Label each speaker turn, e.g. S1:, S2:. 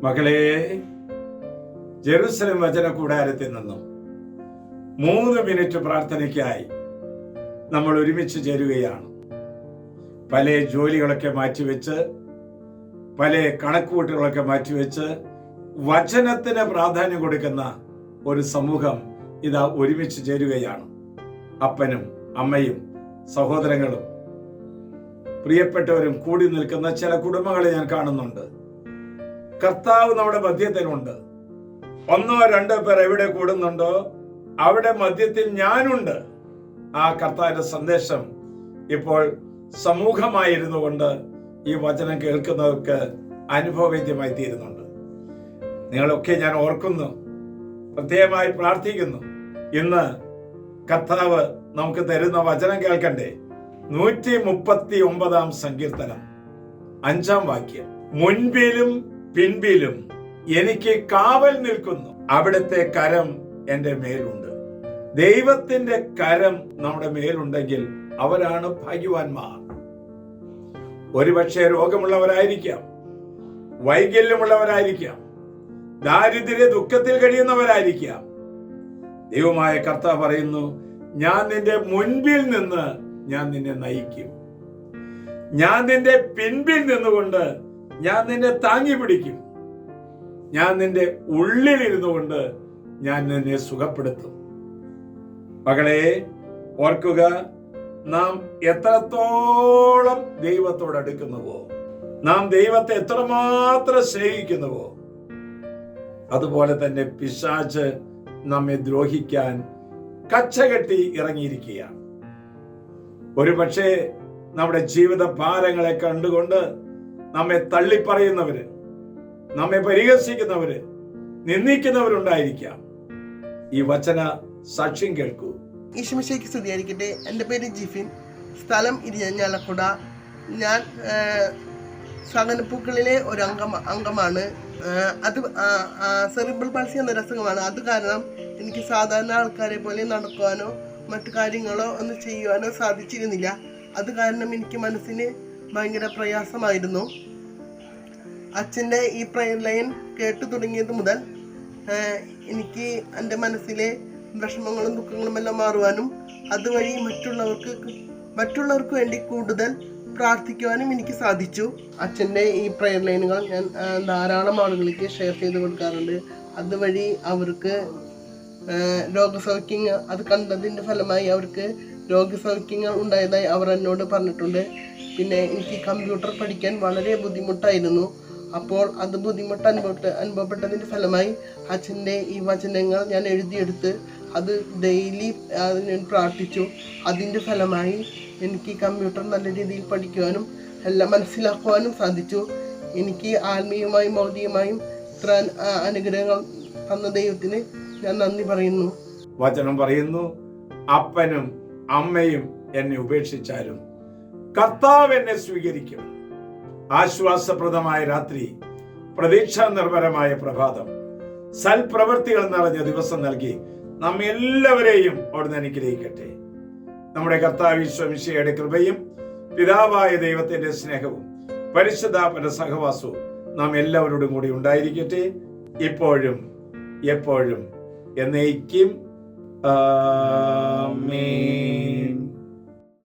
S1: മകളെ, ജെറുസലേം വചന കൂടാരത്തിൽ നിന്നും 3 മിനിറ്റ് പ്രാർത്ഥനയ്ക്കായി നമ്മൾ ഒരുമിച്ച് ചേരുകയാണ്. പല ജോലികളൊക്കെ മാറ്റിവെച്ച്, പല കണക്കുകൂട്ടലുകളൊക്കെ മാറ്റിവെച്ച് വചനത്തിന് പ്രാധാന്യം കൊടുക്കുന്ന ഒരു സമൂഹം ഇതാ ഒരുമിച്ച് ചേരുകയാണ്. അപ്പനും അമ്മയും സഹോദരങ്ങളും പ്രിയപ്പെട്ടവരും കൂടി നിൽക്കുന്ന ചില കുടുംബങ്ങളെ ഞാൻ കാണുന്നുണ്ട്. കർത്താവ് നമ്മുടെ മധ്യത്തിലുണ്ട്. 1-2 പേർ എവിടെ കൂടുന്നുണ്ടോ അവിടെ മധ്യത്തിൽ ഞാനുണ്ട്. ആ കർത്താവിന്റെ സന്ദേശം ഇപ്പോൾ സമൂഹമായിരുന്നു കൊണ്ട് ഈ വചനം കേൾക്കുന്നവർക്ക് അനുഭവവേദ്യമായി തീരുന്നുണ്ട്. നിങ്ങളൊക്കെ ഞാൻ ഓർക്കുന്നു, പ്രത്യേകമായി പ്രാർത്ഥിക്കുന്നു. ഇന്ന് കർത്താവ് നമുക്ക് തരുന്ന വചനം കേൾക്കണ്ടേ? 139 സങ്കീർത്തനം 5 വാക്യം. മുൻപിലും പിൻപിലും എനിക്ക് കാവൽ നിൽക്കുന്നു, അവിടുത്തെ കരം എന്റെ മേലുണ്ട്. ദൈവത്തിന്റെ കരം നമ്മുടെ മേലുണ്ടെങ്കിൽ അവരാണ് ഭാഗ്യവാന്മാർ. ഒരുപക്ഷെ രോഗമുള്ളവരായിരിക്കാം, വൈകല്യമുള്ളവരായിരിക്കാം, ദാരിദ്ര്യ ദുഃഖത്തിൽ കഴിയുന്നവരായിരിക്കാം. ദൈവമായ കർത്താവ് പറയുന്നു, ഞാൻ നിന്റെ മുൻപിൽ നിന്ന് ഞാൻ നിന്നെ നയിക്കും. ഞാൻ നിന്റെ പിൻപിൽ നിന്നുകൊണ്ട് ഞാൻ നിന്നെ താങ്ങി പിടിക്കും. ഞാൻ നിന്റെ ഉള്ളിലിരുന്നു കൊണ്ട് ഞാൻ നിന്നെ സുഖപ്പെടുത്തും. മകളെ, ഓർക്കുക, നാം എത്രത്തോളം ദൈവത്തോട് അടുക്കുന്നുവോ, നാം ദൈവത്തെ എത്രമാത്രം സ്നേഹിക്കുന്നുവോ, അതുപോലെ തന്നെ പിശാച് നമ്മെ ദ്രോഹിക്കാൻ കച്ചകെട്ടി ഇറങ്ങിയിരിക്കുകയാണ്. ഒരുപക്ഷെ നമ്മുടെ ജീവിത ഭാരങ്ങളെ കണ്ടുകൊണ്ട് നമ്മെ തള്ളിപ്പറയുന്നവര്, നമ്മെ പരിഹസിക്കുന്നവര്, നിന്ദിക്കുന്നവരുണ്ടായിരിക്കാം. ഈ വചന സാക്ഷ്യം കേൾക്കൂ.
S2: ഈശോമിശിഹായ്ക്ക് സ്തുതിയായിരിക്കട്ടെ. എൻ്റെ പേര് ജിഫിൻ, സ്ഥലം ഇരിഞ്ഞാലക്കുട. ഞാൻ സകനപ്പൂക്കളിലെ ഒരു അംഗമാണ്. അത് സെറിബ്രൽ പാൾസി എന്ന അസുഖമാണ്. അത് കാരണം എനിക്ക് സാധാരണ ആൾക്കാരെ പോലെ നടക്കുവാനോ മറ്റു കാര്യങ്ങളോ ഒന്നും ചെയ്യുവാനോ സാധിച്ചിരുന്നില്ല. അത് കാരണം എനിക്ക് മനസ്സിന് ഭയങ്കര പ്രയാസമായിരുന്നു. അച്ഛൻ്റെ ഈ പ്രയർ ലൈൻ കേട്ടു തുടങ്ങിയത് മുതൽ എനിക്ക് എൻ്റെ മനസ്സിലെ വിഷമങ്ങളും ദുഃഖങ്ങളും എല്ലാം മാറുവാനും അതുവഴി മറ്റുള്ളവർക്ക് വേണ്ടി കൂടുതൽ പ്രാർത്ഥിക്കുവാനും എനിക്ക് സാധിച്ചു. അച്ഛൻ്റെ ഈ പ്രയർ ലൈനുകൾ ഞാൻ ധാരാളം ആളുകൾക്ക് ഷെയർ ചെയ്ത് കൊടുക്കാറുണ്ട്. അതുവഴി അവർക്ക് രോഗസൗഖ്യങ്ങൾ, അത് കണ്ടതിൻ്റെ ഫലമായി അവർക്ക് രോഗസൗഖ്യങ്ങൾ ഉണ്ടായതായി അവർ എന്നോട് പറഞ്ഞിട്ടുണ്ട്. പിന്നെ എനിക്ക് കമ്പ്യൂട്ടർ പഠിക്കാൻ വളരെ ബുദ്ധിമുട്ടായിരുന്നു. അപ്പോൾ അത് ബുദ്ധിമുട്ട് അനുഭവപ്പെട്ടതിൻ്റെ ഫലമായി അച്ഛൻ്റെ ഈ വചനങ്ങൾ ഞാൻ എഴുതിയെടുത്ത് അത് ഡെയിലി അതിന് പ്രാർത്ഥിച്ചു. അതിൻ്റെ ഫലമായി എനിക്ക് കമ്പ്യൂട്ടർ നല്ല രീതിയിൽ പഠിക്കുവാനും എല്ലാം മനസ്സിലാക്കുവാനും സാധിച്ചു. എനിക്ക് ആത്മീയമായും ഭൗതികമായും ഇത്ര അനുഗ്രഹങ്ങൾ തന്ന ദൈവത്തിന് ഞാൻ നന്ദി പറയുന്നു.
S1: വചനം പറയുന്നു, അപ്പനും അമ്മയും എന്നെ ഉപേക്ഷിച്ചാലും കർത്താവ് എന്നെ സ്വീകരിക്കും. ആശ്വാസപ്രദമായ രാത്രി, പ്രതീക്ഷാ നിർഭരമായ പ്രഭാതം, സൽപ്രവൃത്തികൾ നിറഞ്ഞ ദിവസം നൽകി നമ്മെ എല്ലാവരെയും അവിടുന്ന് അനുഗ്രഹിക്കട്ടെ. നമ്മുടെ കർത്താവ് ഈശോ മിശിഹായുടെ കൃപയും പിതാവായ ദൈവത്തിന്റെ സ്നേഹവും പരിശുദ്ധാത്മാവിന്റെ സഹവാസവും നാം എല്ലാവരോടും കൂടി ഉണ്ടായിരിക്കട്ടെ, ഇപ്പോഴും എപ്പോഴും എന്നേക്കും. ആമേൻ.